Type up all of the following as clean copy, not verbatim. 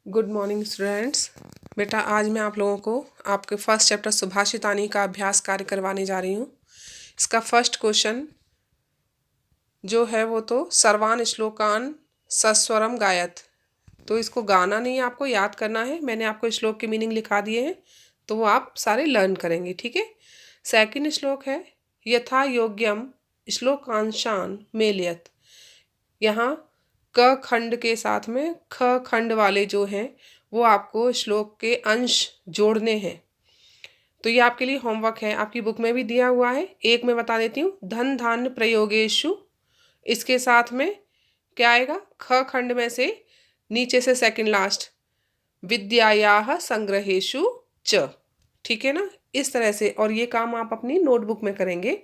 Good morning students. बेटा आज मैं आप लोगों को आपके फर्स्ट चैप्टर सुभाषितानी का अभ्यास कार्य करवाने जा रही हूँ। इसका फर्स्ट क्वेश्चन जो है वो तो सर्वान श्लोकान सस्वरम गायत। तो इसको गाना नहीं, आपको याद करना है। मैंने आपको श्लोक के मीनिंग लिखा दिए हैं, तो वो आप सारे लर्न करेंगे, ठीक है। सेकंड श्लोक है यथा योग्यम श्लोकांशान मेलयत। यहाँ क खंड के साथ में ख खंड वाले जो हैं वो आपको श्लोक के अंश जोड़ने हैं। तो ये आपके लिए होमवर्क है, आपकी बुक में भी दिया हुआ है। एक मैं बता देती हूँ, धन धान्य प्रयोगेशु, इसके साथ में क्या आएगा, ख खंड में से नीचे से सेकंड लास्ट, विद्यायाः संग्रहेशु च, ठीक है ना, इस तरह से। और ये काम आप अपनी नोटबुक में करेंगे,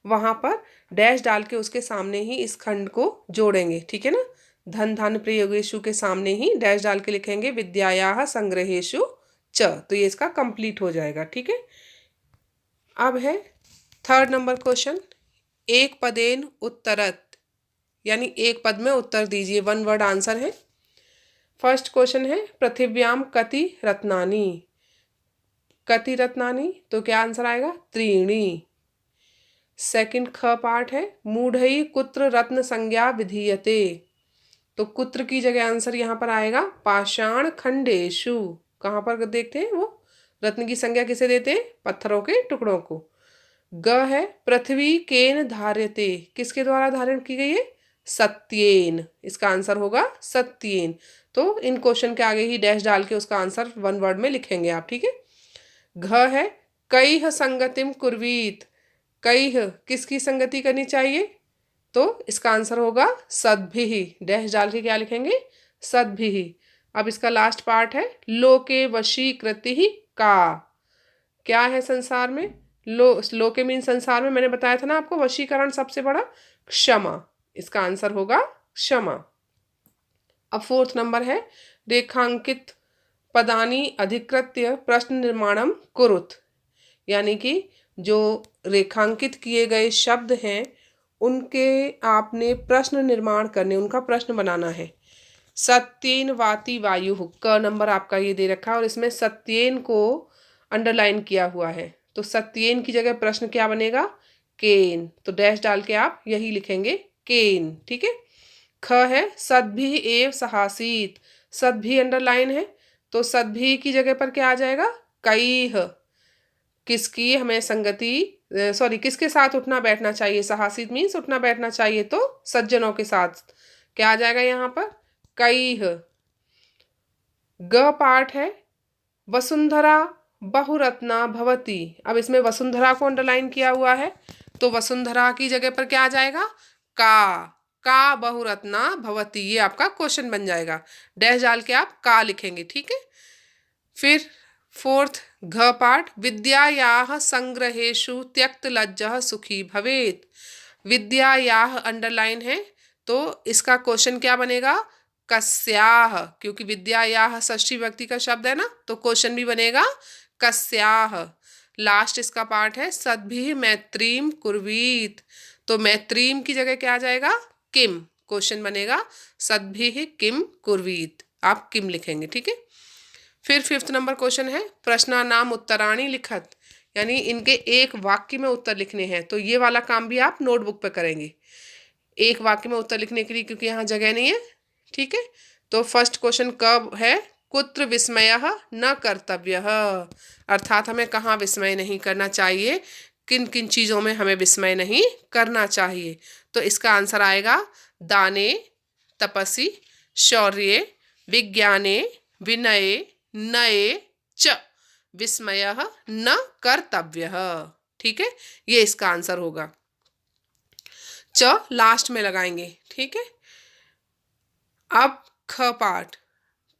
वहां पर डैश डाल के उसके सामने ही इस खंड को जोड़ेंगे, ठीक है ना। धन धान्य प्रयोगेशु के सामने ही डैश डाल के लिखेंगे विद्यायाः संग्रहेशु च, तो ये इसका कंप्लीट हो जाएगा, ठीक है। अब है थर्ड नंबर क्वेश्चन, एक पदेन उत्तरत, यानी एक पद में उत्तर दीजिए, वन वर्ड आंसर है। फर्स्ट क्वेश्चन है पृथिव्याम कति रत्नानि, कति रत्नानि, तो क्या आंसर आएगा, त्रीणी। सेकंड ख पार्ट है मूढ़ई कुत्र रत्न संज्ञा विधीयते, तो कुत्र की जगह आंसर यहाँ पर आएगा पाषाण खंडेशु। कहाँ पर देखते हैं वो रत्न की संज्ञा किसे देते हैं, पत्थरों के टुकड़ों को। ग है पृथ्वी केन धार्यते, किसके द्वारा धारण की गई है, सत्येन, इसका आंसर होगा सत्येन। तो इन क्वेश्चन के आगे ही डैश डाल के उसका आंसर वन वर्ड में लिखेंगे आप, ठीक है। घ है कैह संगतिम कुर्वीत, कैह किसकी संगति करनी चाहिए, तो इसका आंसर होगा सद्भिः, डैश डाल के क्या लिखेंगे, सद्भिः। अब इसका लास्ट पार्ट है लोके वशीकृति का, क्या है संसार में, लोके मीन संसार में, मैंने बताया था ना आपको वशीकरण सबसे बड़ा क्षमा, इसका आंसर होगा क्षमा। अब फोर्थ नंबर है रेखांकित पदानी अधिकृत्य प्रश्न निर्माणम कुरुत, यानी कि जो रेखांकित किए गए शब्द हैं उनके आपने प्रश्न निर्माण करने, उनका प्रश्न बनाना है। सत्येन वाति वायु, क नंबर आपका ये दे रखा है और इसमें सत्येन को अंडरलाइन किया हुआ है, तो सत्येन की जगह प्रश्न क्या बनेगा, केन, तो डैश डाल के आप यही लिखेंगे केन, ठीक है। ख है सद्भि एव सहासीत, सद्भि अंडरलाइन है, तो सद्भि की जगह पर क्या आ जाएगा, कैह, किसकी हमें संगति, सॉरी किसके साथ उठना बैठना चाहिए, सहासीत मीन्स उठना बैठना चाहिए, तो सज्जनों के साथ, क्या आ जाएगा यहाँ पर, कैह। ग पार्ट है वसुंधरा बहुरत्ना भवती, अब इसमें वसुंधरा को अंडरलाइन किया हुआ है, तो वसुंधरा की जगह पर क्या आ जाएगा, का बहुरत्ना भवती, ये आपका क्वेश्चन बन जाएगा, डैश डाल के आप का लिखेंगे, ठीक है। फिर फोर्थ घ पार्ट विद्यायाः संग्रहेशु त्यक्त लज्जः सुखी भवेत, विद्यायाः अंडरलाइन है, तो इसका क्वेश्चन क्या बनेगा, कस्याः, क्योंकि विद्यायाः षष्ठी विभक्ति का शब्द है ना, तो क्वेश्चन भी बनेगा कस्याः। लास्ट इसका पार्ट है सद्भिः मैत्रीम कुर्वीत, तो मैत्रीम की जगह क्या आ जाएगा, किम, क्वेश्चन बनेगा सद्भिः किम कुर्वीत, आप किम लिखेंगे, ठीक है। फिर फिफ्थ नंबर क्वेश्चन है प्रश्नानाम उत्तराणि लिखत, यानी इनके एक वाक्य में उत्तर लिखने हैं, तो ये वाला काम भी आप नोटबुक पे करेंगे, एक वाक्य में उत्तर लिखने के लिए, क्योंकि यहाँ जगह नहीं है, ठीक है। तो फर्स्ट क्वेश्चन कब है, कुत्र विस्मयः न कर्तव्यः, अर्थात हमें कहाँ विस्मय नहीं करना चाहिए, किन किन चीज़ों में हमें विस्मय नहीं करना चाहिए, तो इसका आंसर आएगा दाने तपसि शौर्ये विज्ञाने विनये नये च विस्मयः न कर्तव्यः, ठीक है, ये इसका आंसर होगा। च लास्ट में लगाएंगे, ठीक है। अब ख पार्ट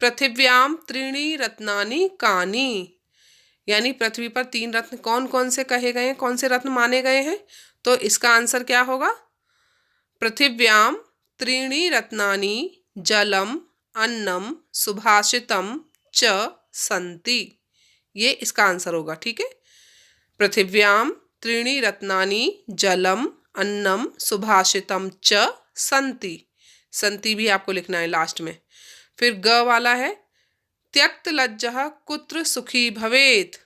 पृथिव्याम त्रीणी रत्नानि कानि, यानी पृथ्वी पर तीन रत्न कौन कौन से कहे गए हैं, कौन से रत्न माने गए हैं, तो इसका आंसर क्या होगा, पृथिव्याम त्रीणी रत्नानि जलम अन्नम सुभाषितम च सन्ति, ये इसका आंसर होगा, ठीक है। पृथिव्याम त्रीणी रत्नानि जलम अन्नम सुभाषितम च सन्ति, संति भी आपको लिखना है लास्ट में। फिर ग वाला है त्यक्त लज्जः कुत्र सुखी भवेत।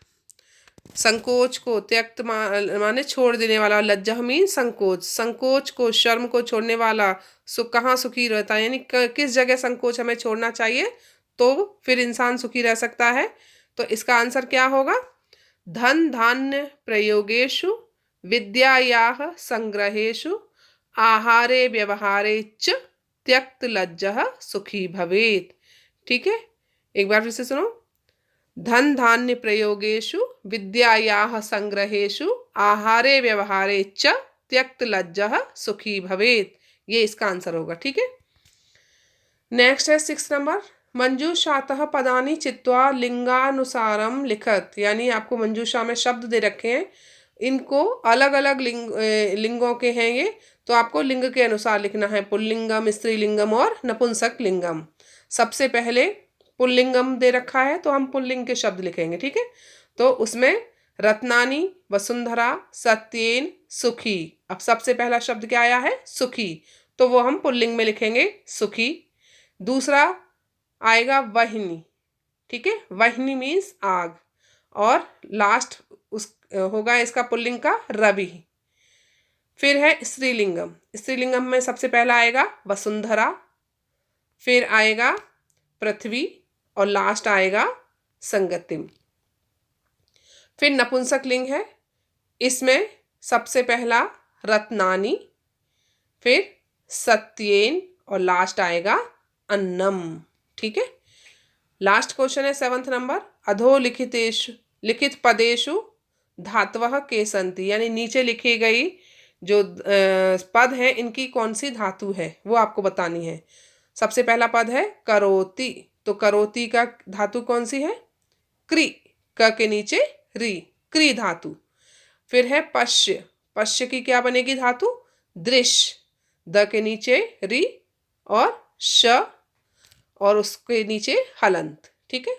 संकोच को त्यक्त माने छोड़ देने वाला, लज्जह मीन संकोच, संकोच को शर्म को छोड़ने वाला कहाँ सुखी रहता है, यानी किस जगह संकोच हमें छोड़ना चाहिए तो फिर इंसान सुखी रह सकता है। तो इसका आंसर क्या होगा? धन धान्य प्रयोगेषु विद्यायाः संग्रहेषु आहारे व्यवहारे च त्यक्त लज्जः सुखी भवेत। ठीक है, एक बार फिर से सुनो। धन धान्य प्रयोगेषु विद्यायाः संग्रहेषु आहारे व्यवहारे च त्यक्त लज्जः सुखी भवेत। ये इसका आंसर होगा। ठीक है, नेक्स्ट है 6 नंबर। मंजूषातः पदानि चित्वा लिंगानुसारम लिखत, यानी आपको मंजूषा में शब्द दे रखे हैं, इनको अलग अलग लिंगों के हैं ये, तो आपको लिंग के अनुसार लिखना है, पुल्लिंगम, स्त्रीलिंगम और नपुंसक लिंगम। सबसे पहले पुल्लिंगम दे रखा है तो हम पुल्लिंग के शब्द लिखेंगे। ठीक है, तो उसमें रत्नानी, वसुंधरा, सत्येन, सुखी। अब सबसे पहला शब्द क्या आया है? सुखी, तो वो हम पुल्लिंग में लिखेंगे सुखी। दूसरा आएगा वहिनी। ठीक है, वहिनी मीन्स आग, और लास्ट उस होगा इसका पुल्लिंग का रवि। फिर है स्त्रीलिंगम। स्त्रीलिंगम में सबसे पहला आएगा वसुंधरा, फिर आएगा पृथ्वी, और लास्ट आएगा संगतिम। फिर नपुंसक लिंग है, इसमें सबसे पहला रत्नानी, फिर सत्येन, और लास्ट आएगा अन्नम। ठीक है, लास्ट क्वेश्चन है 7th नंबर। अधोलिखितेषु लिखित पदेषु धातवः के सन्ति, यानी नीचे लिखी गई जो पद है इनकी कौन सी धातु है वो आपको बतानी है। सबसे पहला पद है करोति, तो करोति का धातु कौन सी है? क्री, क के नीचे री, क्री धातु। फिर है पश्य, पश्य की क्या बनेगी धातु? दृश्य, द के नीचे री और श, और उसके नीचे हलंत। ठीक है,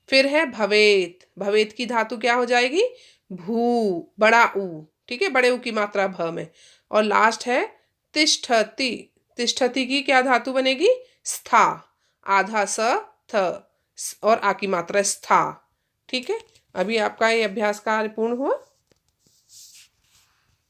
फिर है भवेत, भवेत की धातु क्या हो जाएगी? भू, बड़ा ऊ। ठीक है, बड़े ऊ की मात्रा भ में। और लास्ट है तिष्ठति, तिष्ठति की क्या धातु बनेगी? स्था, आधा स थ, और आ की मात्रा स्था। ठीक है, अभी आपका ये अभ्यास कार्य पूर्ण हुआ।